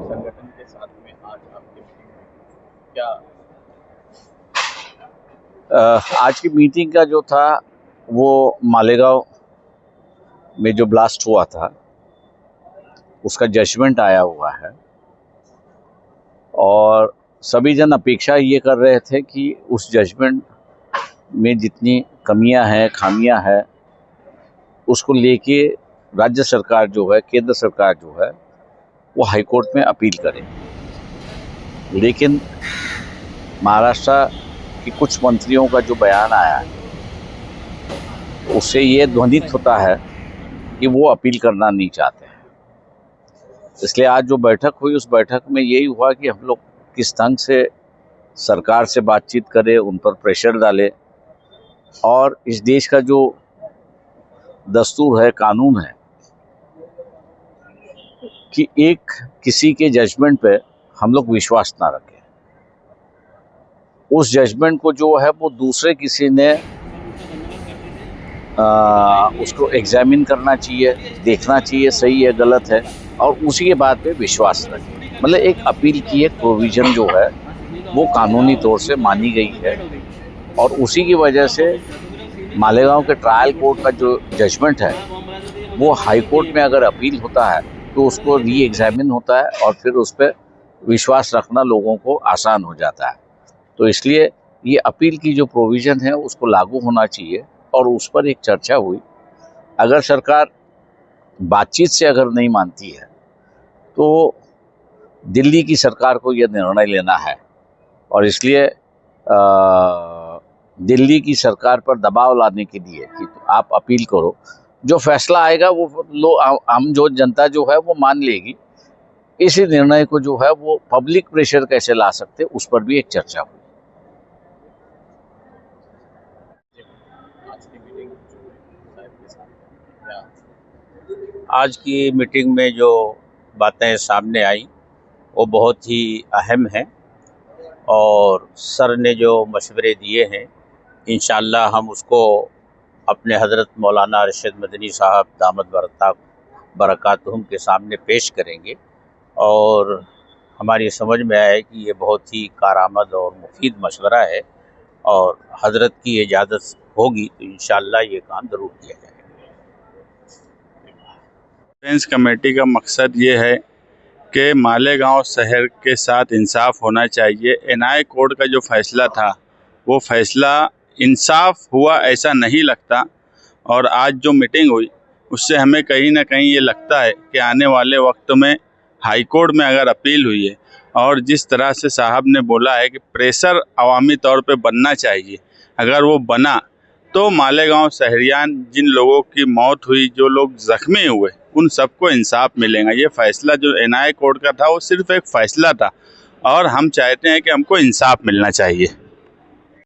संगठन के साथ में आज आपकी मीटिंग हुई, क्या आज की मीटिंग का जो था वो मालेगांव में जो ब्लास्ट हुआ था उसका जजमेंट आया हुआ है और सभी जन अपेक्षा ये कर रहे थे कि उस जजमेंट में जितनी कमियां हैं, खामियां हैं, उसको लेके राज्य सरकार जो है, केंद्र सरकार जो है, वो हाई कोर्ट में अपील करे। लेकिन महाराष्ट्र के कुछ मंत्रियों का जो बयान आया है उससे ये ध्वनित होता है कि वो अपील करना नहीं चाहते हैं। इसलिए आज जो बैठक हुई उस बैठक में यही हुआ कि हम लोग किस ढंग से सरकार से बातचीत करें, उन पर प्रेशर डालें और इस देश का जो दस्तूर है, कानून है कि एक किसी के जजमेंट पे हम लोग विश्वास ना रखें। उस जजमेंट को जो है वो दूसरे किसी ने उसको एग्जामिन करना चाहिए, देखना चाहिए सही है गलत है, और उसी के बाद पे विश्वास रखें। मतलब एक अपील की एक प्रोविजन जो है वो कानूनी तौर से मानी गई है और उसी की वजह से मालेगांव के ट्रायल कोर्ट का जो जजमेंट है वो हाई कोर्ट में अगर अपील होता है तो उसको री एग्जामिन होता है और फिर उस पर विश्वास रखना लोगों को आसान हो जाता है। तो इसलिए ये अपील की जो प्रोविज़न है उसको लागू होना चाहिए और उस पर एक चर्चा हुई। अगर सरकार बातचीत से अगर नहीं मानती है तो दिल्ली की सरकार को यह निर्णय लेना है और इसलिए दिल्ली की सरकार पर दबाव लाने के लिए कि आप अपील करो। जो फैसला आएगा वो हम जो जनता जो है वो मान लेगी। इसी निर्णय को जो है वो पब्लिक प्रेशर कैसे ला सकते उस पर भी एक चर्चा हुई। आज की मीटिंग साहब के साथ क्या आज की मीटिंग में जो बातें सामने आई वो बहुत ही अहम हैं और सर ने जो मशवरे दिए हैं इंशाअल्लाह हम उसको अपने हज़रत मौलाना अरशद मदनी साहब दामद बरकातहुम के सामने पेश करेंगे और हमारी समझ में आया कि ये बहुत ही कारआमद और मुफीद मशवरा है और हज़रत की इजाज़त होगी तो इंशाअल्लाह ये काम ज़रूर किया जाएगा। डिफेंस कमेटी का मकसद ये है कि मालेगांव शहर के साथ इंसाफ होना चाहिए। एनआई कोर्ट का जो फैसला था वो फैसला इंसाफ हुआ ऐसा नहीं लगता और आज जो मीटिंग हुई उससे हमें कहीं ना कहीं ये लगता है कि आने वाले वक्त में हाई कोर्ट में अगर अपील हुई है और जिस तरह से साहब ने बोला है कि प्रेशर अवामी तौर पे बनना चाहिए, अगर वो बना तो मालेगांव शहरियान जिन लोगों की मौत हुई, जो लोग ज़ख्मी हुए, उन सबको इंसाफ मिलेगा। ये फ़ैसला जो एनआई कोर्ट का था वो सिर्फ एक फ़ैसला था और हम चाहते हैं कि हमको इंसाफ मिलना चाहिए।